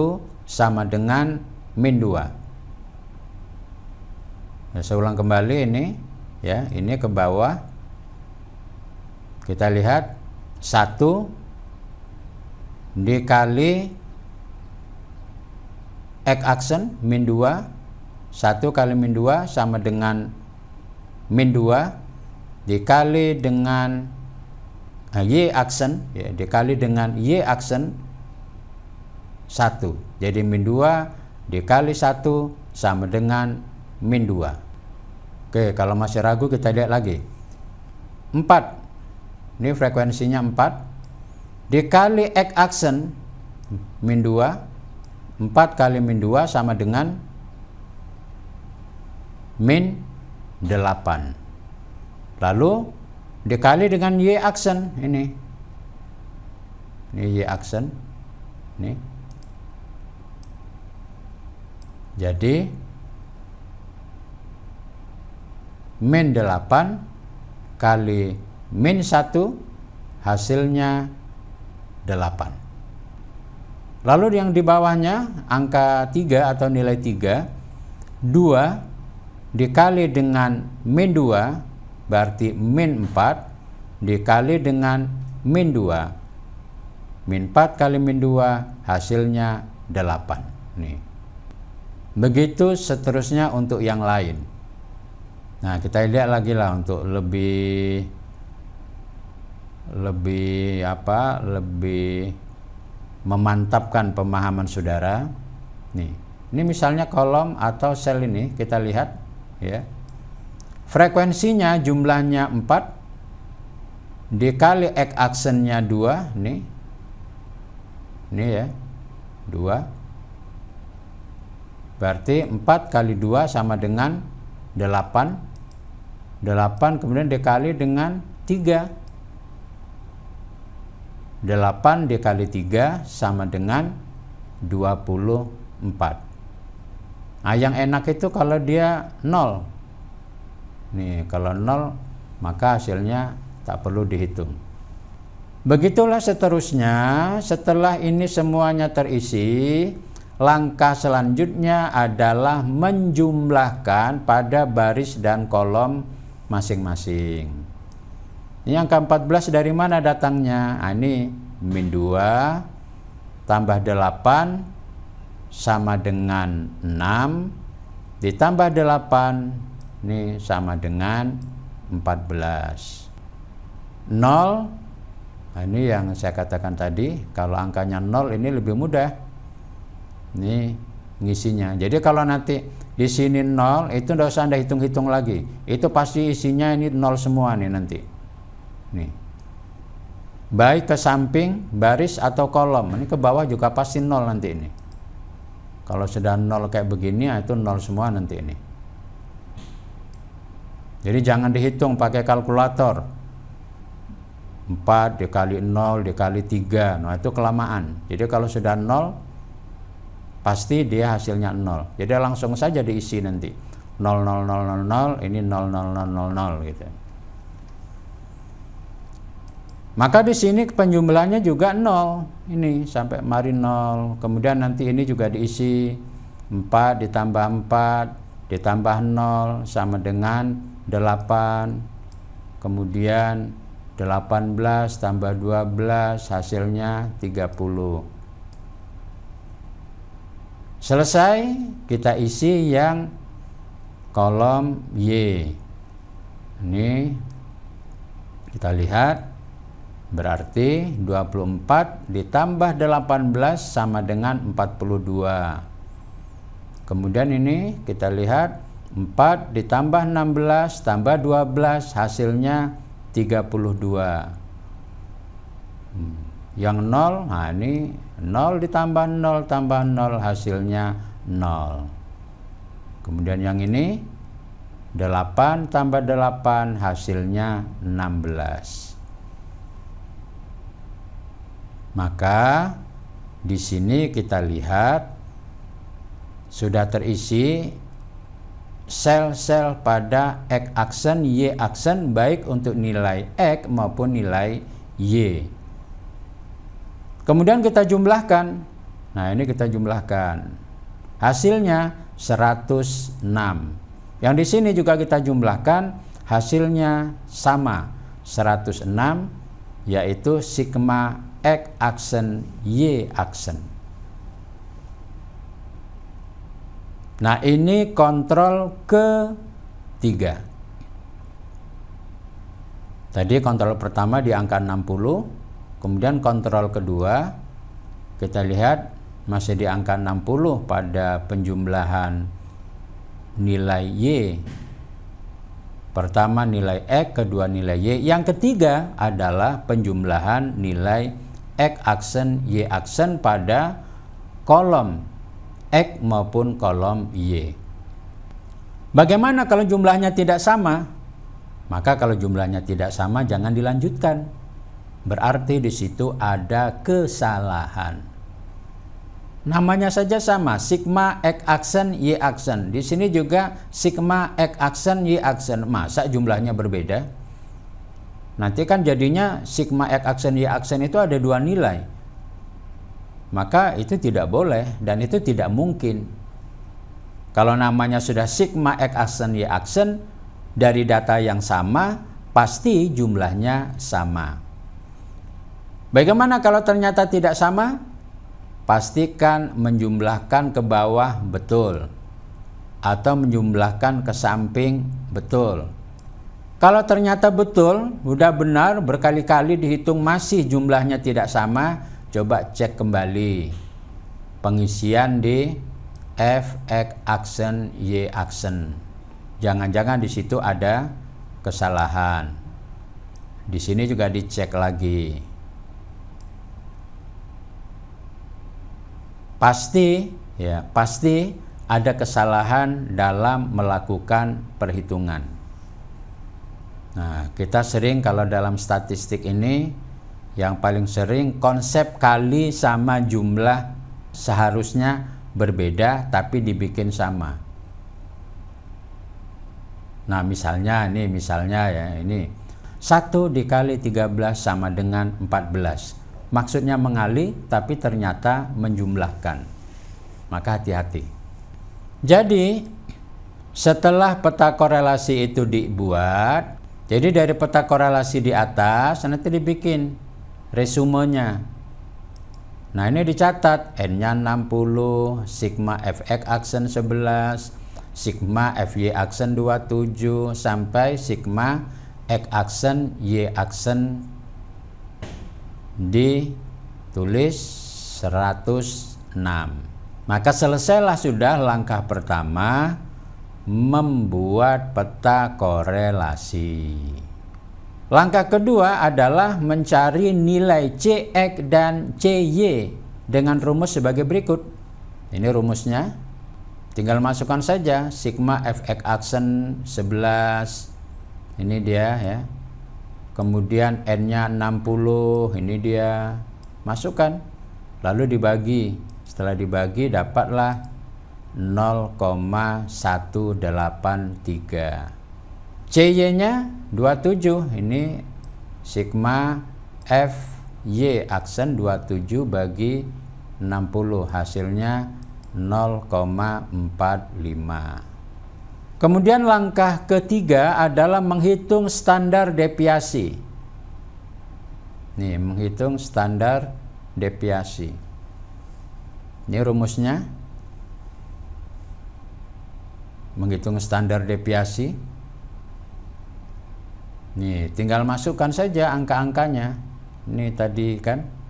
sama dengan min 2. Nah, saya ulang kembali ini, ya, ini ke bawah. Kita lihat 1 dikali X aksen min 2, 1 kali min 2 sama dengan min 2 dikali dengan Y aksen, ya, dikali dengan Y aksen 1. Jadi min 2 dikali 1 sama dengan min 2. Oke, kalau masih ragu kita lihat lagi. 4. Ini frekuensinya 4 dikali X aksen min 2. 4 kali min 2 sama dengan min 8. Lalu dikali dengan Y aksen ini. Ini Y aksen. Ini. Jadi min 8 kali min 1 hasilnya 8. Lalu yang di bawahnya angka 3 atau nilai 3, 2 dikali dengan min 2 berarti min 4 dikali dengan min 2. Min 4 kali min 2 hasilnya 8. Nih. Begitu seterusnya untuk yang lain. Nah, kita lihat lagi lah untuk lebih memantapkan pemahaman saudara. Nih, ini misalnya kolom atau sel ini kita lihat ya. Frekuensinya jumlahnya 4 dikali X aksennya 2 nih. Ini ya. 2. Berarti 4 kali 2 sama dengan 8. 8 kemudian dikali dengan 3. 8 dikali 3 sama dengan 24. Nah, yang enak itu kalau dia 0. Nih, kalau 0 maka hasilnya tak perlu dihitung. Begitulah seterusnya. Setelah ini semuanya terisi, langkah selanjutnya adalah menjumlahkan pada baris dan kolom masing-masing. Ini angka 14 dari mana datangnya? Nah, ini min 2 tambah 8 sama dengan 6 ditambah 8 ini sama dengan 14. 0, nah ini yang saya katakan tadi, kalau angkanya 0 ini lebih mudah. Ini ngisinya. Jadi kalau nanti di sini 0 itu tidak usah Anda hitung-hitung lagi. Itu pasti isinya ini 0 semua nih nanti. Nih. Baik ke samping, baris atau kolom. Ini ke bawah juga pasti 0 nanti ini. Kalau sudah 0 kayak begini, itu 0 semua nanti ini. Jadi jangan dihitung pakai kalkulator. 4 dikali 0 dikali 3. Nah, itu kelamaan. Jadi kalau sudah 0, pasti dia hasilnya 0. Jadi langsung saja diisi nanti. 0, 0, 0, 0, 0, ini 0, 0, 0, 0, 0 gitu. Maka di sini penjumlahannya juga 0. Ini sampai mari 0. Kemudian nanti ini juga diisi 4 ditambah 4 ditambah 0 sama dengan 8. Kemudian 18 tambah 12 hasilnya 30. Selesai, kita isi yang kolom Y. Ini kita lihat. Berarti 24 ditambah 18 sama dengan 42. Kemudian ini kita lihat 4 ditambah 16 tambah 12 hasilnya 32. Yang 0, nah ini 0 ditambah 0 tambah 0 hasilnya 0. Kemudian yang ini 8 tambah 8 hasilnya 16. Maka di sini kita lihat sudah terisi sel-sel pada X aksen, Y aksen baik untuk nilai X maupun nilai Y. Kemudian kita jumlahkan. Nah, ini kita jumlahkan. Hasilnya 106. Yang di sini juga kita jumlahkan, hasilnya sama 106, yaitu sigma X aksen Y aksen. Nah, ini kontrol ketiga. Tadi kontrol pertama di angka 60, kemudian kontrol kedua kita lihat masih di angka 60 pada penjumlahan nilai Y. Pertama nilai X, kedua nilai Y. Yang ketiga adalah penjumlahan nilai X aksen, Y aksen pada kolom X maupun kolom Y. Bagaimana kalau jumlahnya tidak sama? Maka kalau jumlahnya tidak sama jangan dilanjutkan. Berarti di situ ada kesalahan. Namanya saja sama, sigma X aksen, Y aksen. Di sini juga sigma X aksen, Y aksen. Masa jumlahnya berbeda? nanti kan jadinya sigma X aksen Y aksen itu ada 2 nilai. Maka itu tidak boleh dan itu tidak mungkin. Kalau namanya sudah sigma X aksen Y aksen dari data yang sama, pasti jumlahnya sama. Bagaimana kalau ternyata tidak sama? Pastikan menjumlahkan ke bawah betul atau menjumlahkan ke samping betul. Kalau ternyata betul, sudah benar berkali-kali dihitung masih jumlahnya tidak sama, coba cek kembali pengisian di F X aksen Y aksen. Jangan-jangan di situ ada kesalahan. Di sini juga dicek lagi. Pasti ada kesalahan dalam melakukan perhitungan. Nah, kita sering kalau dalam statistik ini yang paling sering konsep kali sama jumlah seharusnya berbeda tapi dibikin sama. Nah, misalnya ya, ini 1 dikali 13 sama dengan 14. Maksudnya mengali tapi ternyata menjumlahkan. Maka hati-hati. Jadi setelah peta korelasi itu dibuat, jadi dari peta korelasi di atas nanti dibikin resumenya. Nah, ini dicatat N-nya 60, sigma Fx aksen 11, sigma Fy aksen 27 sampai sigma X aksen Y aksen ditulis 106. Maka selesailah sudah langkah pertama membuat peta korelasi. Langkah kedua adalah mencari nilai Cx dan Cy dengan rumus sebagai berikut. Ini rumusnya. Tinggal masukkan saja sigma Fx aksen 11. Ini dia ya. Kemudian N-nya 60, ini dia. Masukkan. Lalu dibagi. Setelah dibagi dapatlah 0,183. Cy-nya 27. Ini sigma Fy aksen 27 bagi 60. Hasilnya 0,45. Kemudian langkah ketiga adalah menghitung standar deviasi. Nih, menghitung standar deviasi. Ini rumusnya. Menghitung standar deviasi. Nih, tinggal masukkan saja angka-angkanya. Ini tadi kan.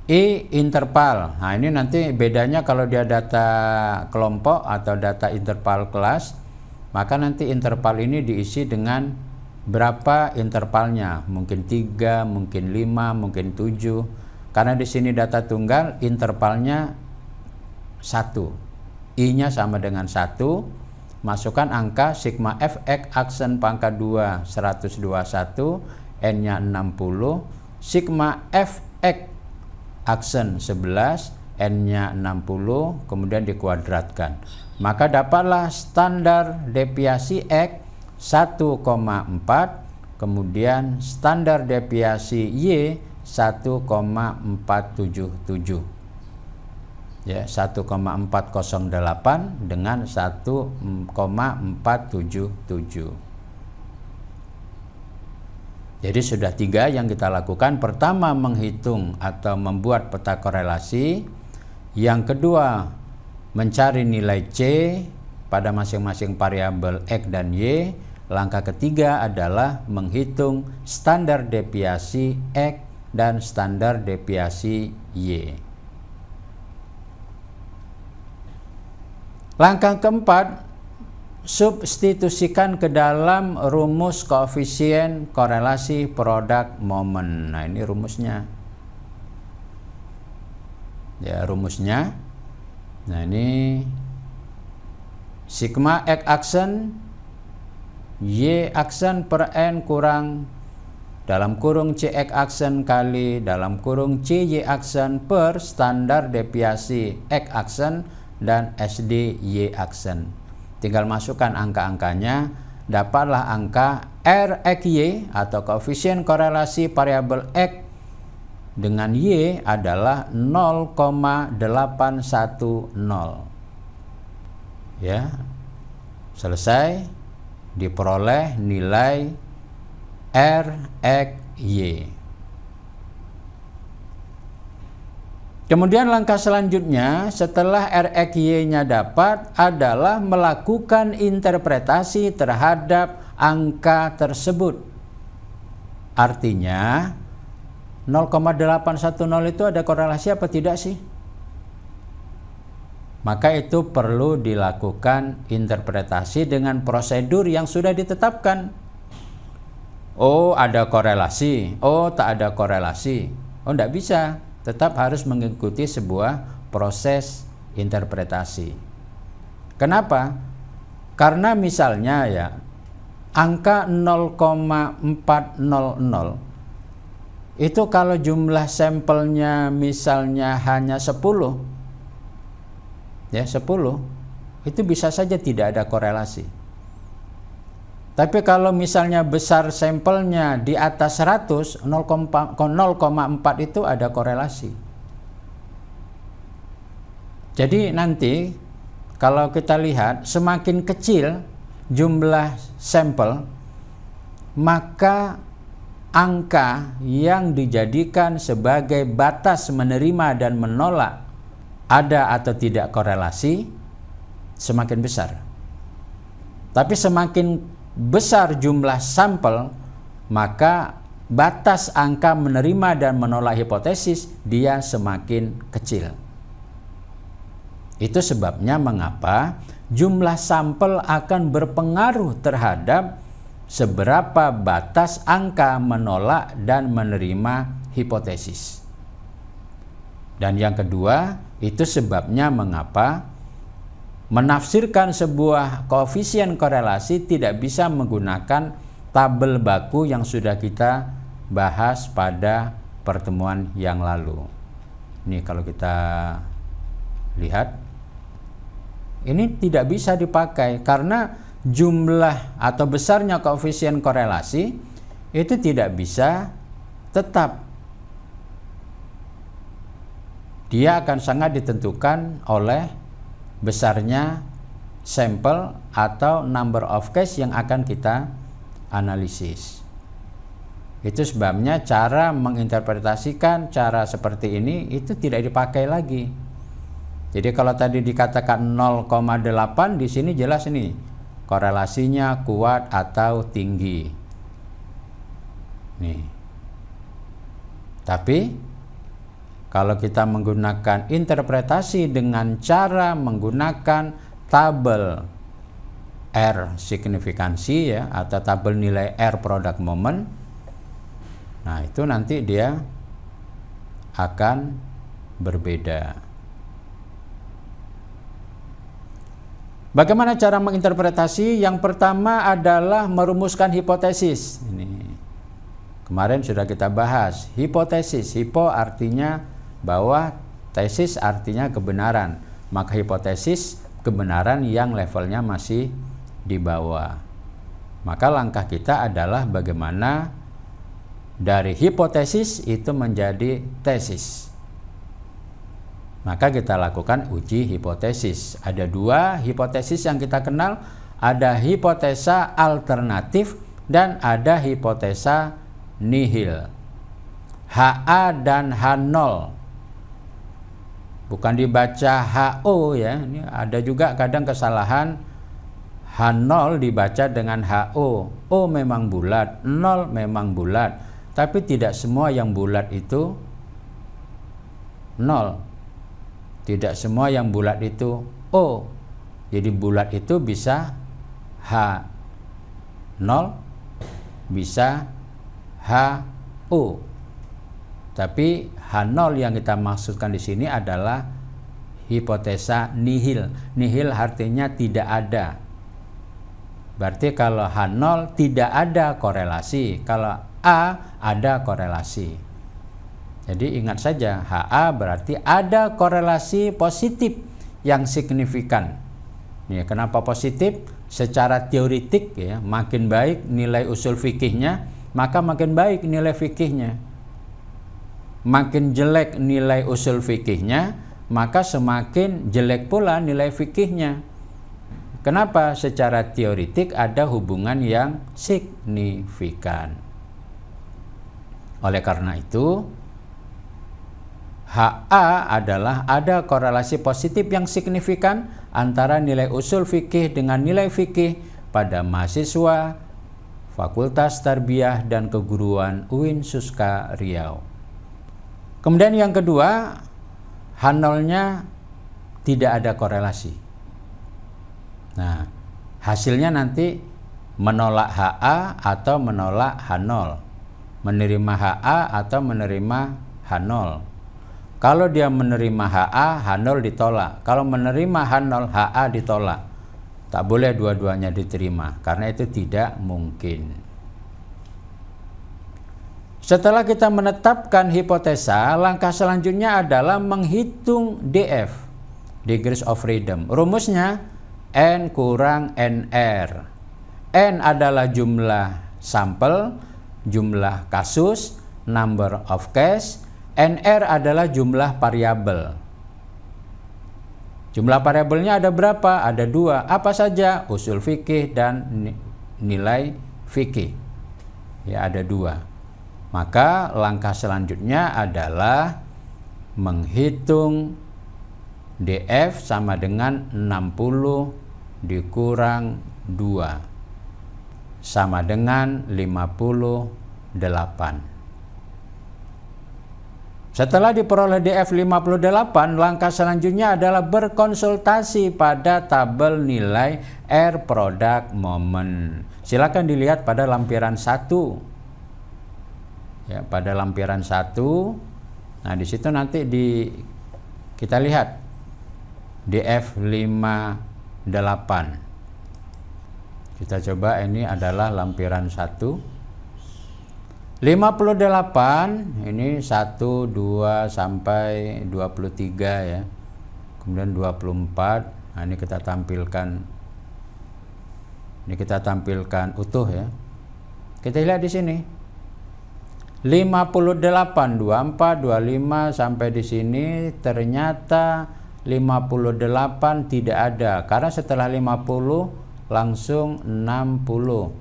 I interval. Nah, ini nanti bedanya kalau dia data kelompok atau data interval kelas, maka nanti interval ini diisi dengan berapa intervalnya. Mungkin 3, mungkin 5, mungkin 7. Karena di sini data tunggal, intervalnya 1. I-nya sama dengan 1. Masukkan angka sigma Fx aksen pangkat 2 121, N-nya 60, sigma Fx aksen 11, N-nya 60, kemudian dikuadratkan. Maka dapatlah standar deviasi X 1,4, kemudian standar deviasi Y 1,477. Ya, 1,408 dengan 1,477. Jadi sudah 3 yang kita lakukan. Pertama, menghitung atau membuat peta korelasi. Yang kedua, mencari nilai C pada masing-masing variabel X dan Y. Langkah ketiga adalah menghitung standar deviasi X dan standar deviasi Y. Langkah keempat, substitusikan ke dalam rumus koefisien korelasi produk momen. Nah, ini rumusnya. Ya, rumusnya. Nah, ini sigma X aksen Y aksen per N kurang dalam kurung Cx aksen kali dalam kurung Cy aksen per standar deviasi X aksen dan SD Y aksen. Tinggal masukkan angka-angkanya. dapatlah angka R(Y) atau koefisien korelasi variabel X dengan Y adalah 0,810. Ya, selesai, diperoleh nilai R(Y). Kemudian langkah selanjutnya setelah R(Y)-nya dapat adalah melakukan interpretasi terhadap angka tersebut. Artinya 0,810 itu ada korelasi apa tidak sih? Maka itu perlu dilakukan interpretasi dengan prosedur yang sudah ditetapkan. Oh, ada korelasi. Oh, tak ada korelasi. Oh, tidak bisa. Tetap harus mengikuti sebuah proses interpretasi. Kenapa? Karena misalnya ya, angka 0,400 itu kalau jumlah sampelnya misalnya hanya 10, ya 10, itu bisa saja tidak ada korelasi. Tapi kalau misalnya besar sampelnya di atas 100, 0,4 itu ada korelasi. Jadi nanti kalau kita lihat semakin kecil jumlah sampel, maka angka yang dijadikan sebagai batas menerima dan menolak ada atau tidak korelasi semakin besar. Tapi semakin besar jumlah sampel, maka batas angka menerima dan menolak hipotesis dia semakin kecil. Itu sebabnya mengapa jumlah sampel akan berpengaruh terhadap seberapa batas angka menolak dan menerima hipotesis. Dan yang kedua, itu sebabnya mengapa menafsirkan sebuah koefisien korelasi tidak bisa menggunakan tabel baku yang sudah kita bahas pada pertemuan yang lalu. Ini kalau kita lihat, ini tidak bisa dipakai karena jumlah atau besarnya koefisien korelasi itu tidak bisa tetap. Dia akan sangat ditentukan oleh besarnya sampel atau number of case yang akan kita analisis. Itu sebabnya cara menginterpretasikan cara seperti ini itu tidak dipakai lagi. Jadi kalau tadi dikatakan 0,8, di sini jelas ini korelasinya kuat atau tinggi. Nih. Tapi kalau kita menggunakan interpretasi dengan cara menggunakan tabel R signifikansi ya, atau tabel nilai R product moment, nah itu nanti dia akan berbeda. Bagaimana cara menginterpretasi? Yang pertama adalah merumuskan hipotesis. Ini kemarin sudah kita bahas. Hipotesis, hipo artinya bahwa, tesis artinya kebenaran. Maka hipotesis kebenaran yang levelnya masih di bawah. Maka langkah kita adalah bagaimana dari hipotesis itu menjadi tesis. Maka kita lakukan uji hipotesis. Ada dua hipotesis yang kita kenal, ada hipotesa alternatif dan ada hipotesa nihil. HA dan H0. Bukan dibaca HO ya. Ini ada juga kadang kesalahan, H0 dibaca dengan HO. O memang bulat, 0 memang bulat. Tapi tidak semua yang bulat itu 0. Tidak semua yang bulat itu O. Jadi bulat itu bisa H0, bisa HO. Tapi H0 yang kita maksudkan di sini adalah hipotesa nihil. Nihil artinya tidak ada. Berarti kalau H0 tidak ada korelasi, kalau A ada korelasi. Jadi ingat saja, HA berarti ada korelasi positif yang signifikan. Ya, kenapa positif? Secara teoritik ya, makin baik nilai usul fikihnya, maka makin baik nilai fikihnya. Makin jelek nilai usul fikihnya, maka semakin jelek pula nilai fikihnya. Kenapa? Secara teoritik ada hubungan yang signifikan. Oleh karena itu, HA adalah ada korelasi positif yang signifikan antara nilai usul fikih dengan nilai fikih pada mahasiswa Fakultas Tarbiyah dan Keguruan UIN Suska Riau. Kemudian yang kedua, H0-nya tidak ada korelasi. Nah, hasilnya nanti menolak HA atau menolak H0, menerima HA atau menerima H0. Kalau dia menerima HA, H0 ditolak. Kalau menerima H0, HA ditolak. Tak boleh dua-duanya diterima, karena itu tidak mungkin. Setelah kita menetapkan hipotesa, langkah selanjutnya adalah menghitung DF, degrees of freedom. Rumusnya N kurang NR. N adalah jumlah sampel, jumlah kasus, number of case. NR adalah jumlah variabel. Jumlah variabelnya ada berapa? Ada 2. Apa saja? Usul fikih dan nilai fikih. Ya, ada 2. Maka langkah selanjutnya adalah menghitung DF sama dengan 60 dikurang 2 sama dengan 58. Setelah diperoleh DF 58, langkah selanjutnya adalah berkonsultasi pada tabel nilai R product moment. Silakan dilihat pada lampiran 1. Ya, pada lampiran 1. Nah, di situ nanti kita lihat DF 58. Kita coba, ini adalah lampiran 1. 58 ini 1, 2 sampai 23 ya. Kemudian 24. Nah, ini kita tampilkan. Ini kita tampilkan utuh ya. Kita lihat di sini. 58 24 25 sampai di sini ternyata 58 tidak ada, karena setelah 50 langsung 60.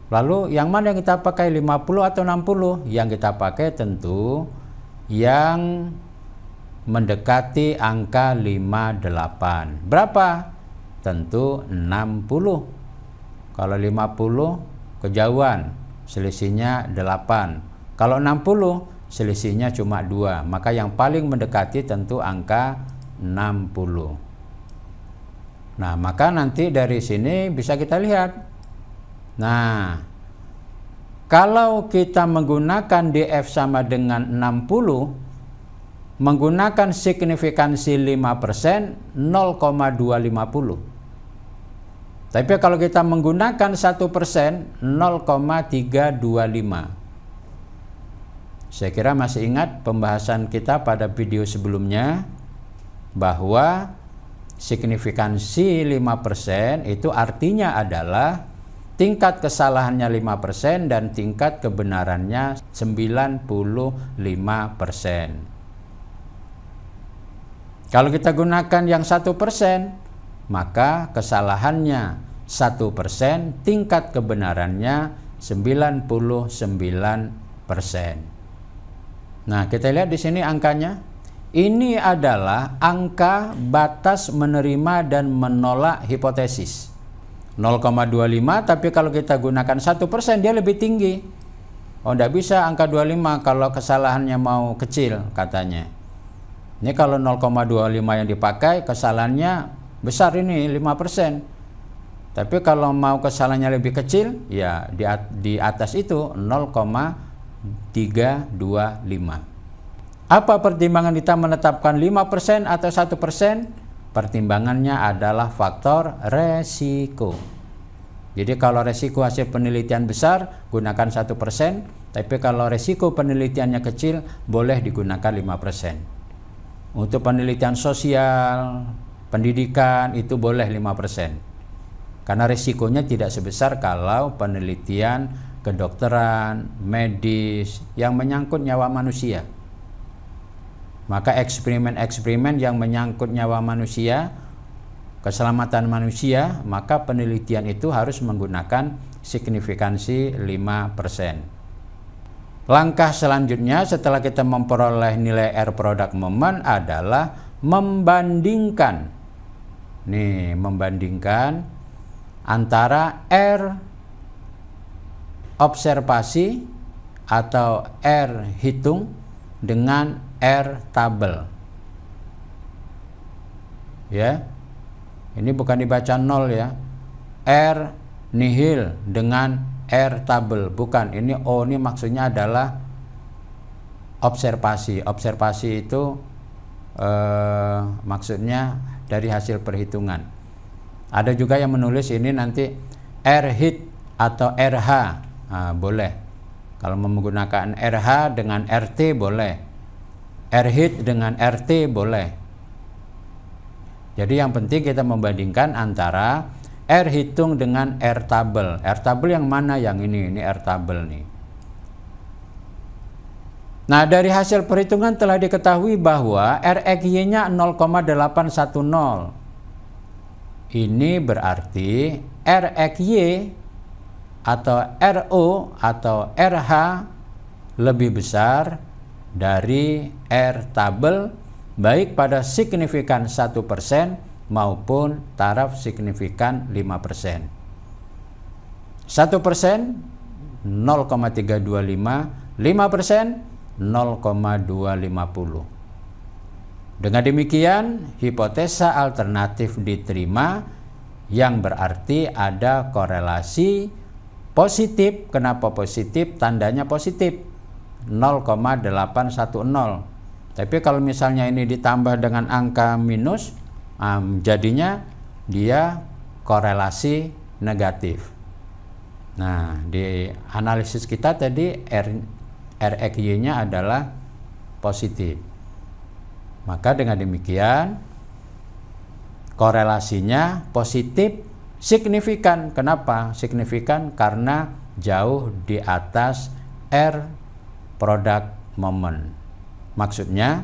Lalu yang mana yang kita pakai, 50 atau 60? Yang kita pakai tentu yang mendekati angka 58. Berapa? Tentu 60. Kalau 50 kejauhan, selisihnya 8. Kalau 60 selisihnya cuma 2. Maka yang paling mendekati tentu angka 60. Nah, maka nanti dari sini bisa kita lihat. Nah, kalau kita menggunakan DF sama dengan 60, menggunakan signifikansi 5%, 0,250. Tapi kalau kita menggunakan 1%, 0,325. Saya kira masih ingat pembahasan kita pada video sebelumnya, bahwa signifikansi 5% itu artinya adalah tingkat kesalahannya 5% dan tingkat kebenarannya 95%. Kalau kita gunakan yang 1%, maka kesalahannya 1%, tingkat kebenarannya 99%. Nah, kita lihat di sini angkanya. Ini adalah angka batas menerima dan menolak hipotesis. 0,25, tapi kalau kita gunakan 1% dia lebih tinggi. Oh, tidak bisa angka 25 kalau kesalahannya mau kecil katanya. Ini kalau 0,25 yang dipakai kesalahannya besar, ini 5%. Tapi kalau mau kesalahannya lebih kecil, ya di atas itu 0,325. Apa pertimbangan kita menetapkan 5% atau 1%? Pertimbangannya adalah faktor resiko. Jadi kalau resiko hasil penelitian besar, gunakan 1%. Tapi kalau resiko penelitiannya kecil, boleh digunakan 5%. Untuk penelitian sosial, pendidikan itu boleh 5%. Karena risikonya tidak sebesar kalau penelitian kedokteran, medis yang menyangkut nyawa manusia. Maka eksperimen-eksperimen yang menyangkut nyawa manusia, keselamatan manusia, maka penelitian itu harus menggunakan signifikansi 5%. Langkah selanjutnya setelah kita memperoleh nilai R product moment adalah membandingkan. Nih, membandingkan antara R observasi atau R hitung dengan R tabel. Ya. Ini bukan dibaca 0 ya. R nihil dengan R tabel, bukan. Ini ini maksudnya adalah observasi. Observasi itu maksudnya dari hasil perhitungan. Ada juga yang menulis ini nanti R hit atau RH. Boleh. Kalau menggunakan RH dengan RT boleh. R hit dengan RT boleh. Jadi yang penting kita membandingkan antara R hitung dengan R tabel. R tabel yang mana? Yang ini R tabel nih. Nah, dari hasil perhitungan telah diketahui bahwa RXY-nya 0,810. Ini berarti RXY atau RO atau RH lebih besar dari R tabel, baik pada signifikan 1% maupun taraf signifikan 5%. 1% 0,325, 5% 0,250. Dengan demikian, hipotesa alternatif diterima, yang berarti ada korelasi positif. Kenapa positif? Tandanya positif 0,810. Tapi kalau misalnya ini ditambah dengan angka minus, jadinya dia korelasi negatif. Nah, di analisis kita tadi RXY-nya adalah positif. Maka dengan demikian korelasinya positif signifikan. Kenapa signifikan? Karena jauh di atas R product moment. Maksudnya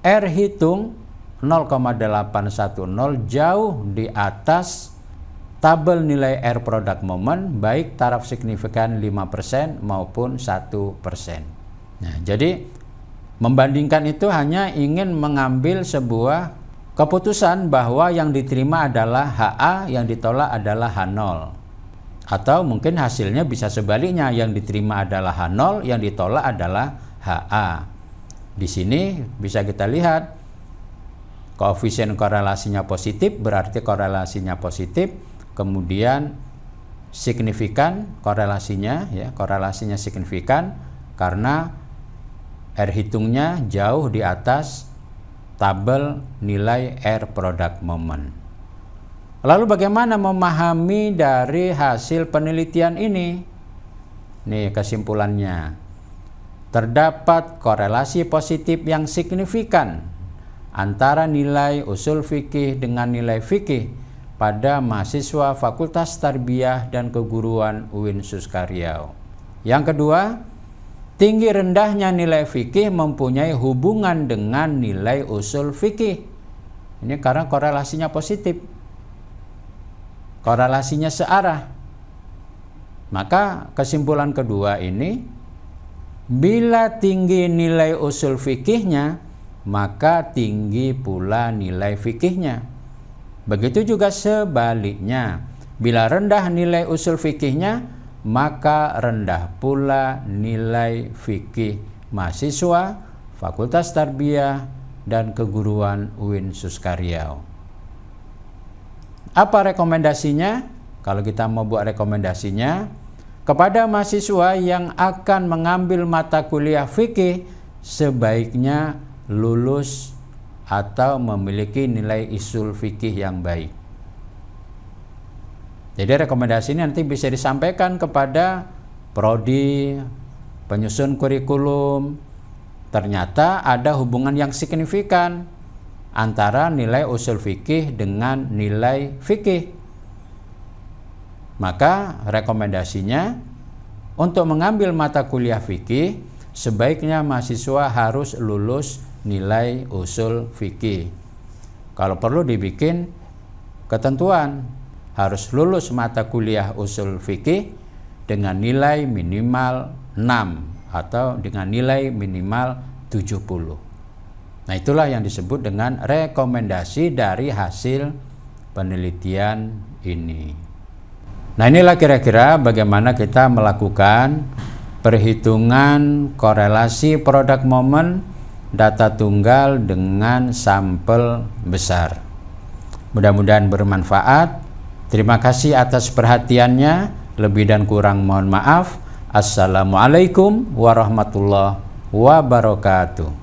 R hitung 0,810 jauh di atas tabel nilai R product moment, baik taraf signifikan 5% maupun 1%. Nah, jadi membandingkan itu hanya ingin mengambil sebuah keputusan bahwa yang diterima adalah HA, yang ditolak adalah H0. Atau mungkin hasilnya bisa sebaliknya, yang diterima adalah H0, yang ditolak adalah HA. Di sini bisa kita lihat koefisien korelasinya positif, berarti korelasinya positif, kemudian signifikan korelasinya, ya, korelasinya signifikan karena R hitungnya jauh di atas tabel nilai R product moment. Lalu bagaimana memahami dari hasil penelitian ini? Nih kesimpulannya. Terdapat korelasi positif yang signifikan antara nilai usul fikih dengan nilai fikih pada mahasiswa Fakultas Tarbiyah dan Keguruan UIN Suskaryau. Yang kedua, tinggi rendahnya nilai fikih mempunyai hubungan dengan nilai usul fikih. Ini karena korelasinya positif. Korelasinya searah. Maka kesimpulan kedua ini, bila tinggi nilai usul fikihnya, maka tinggi pula nilai fikihnya. Begitu juga sebaliknya, bila rendah nilai usul fikihnya, maka rendah pula nilai fikih mahasiswa Fakultas Tarbiyah dan Keguruan UIN Suskaryau. Apa rekomendasinya? Kalau kita mau buat rekomendasinya, kepada mahasiswa yang akan mengambil mata kuliah fikih, sebaiknya lulus atau memiliki nilai usul fikih yang baik. Jadi rekomendasi ini nanti bisa disampaikan kepada prodi, penyusun kurikulum. Ternyata ada hubungan yang signifikan antara nilai usul fikih dengan nilai fikih. Maka rekomendasinya untuk mengambil mata kuliah fikih sebaiknya mahasiswa harus lulus nilai usul fikih. Kalau perlu dibikin ketentuan harus lulus mata kuliah usul fikih dengan nilai minimal 6 atau dengan nilai minimal 70. Nah, itulah yang disebut dengan rekomendasi dari hasil penelitian ini. Nah, inilah kira-kira bagaimana kita melakukan perhitungan korelasi produk momen data tunggal dengan sampel besar. Mudah-mudahan bermanfaat. Terima kasih atas perhatiannya. Lebih dan kurang mohon maaf. Assalamualaikum warahmatullahi wabarakatuh.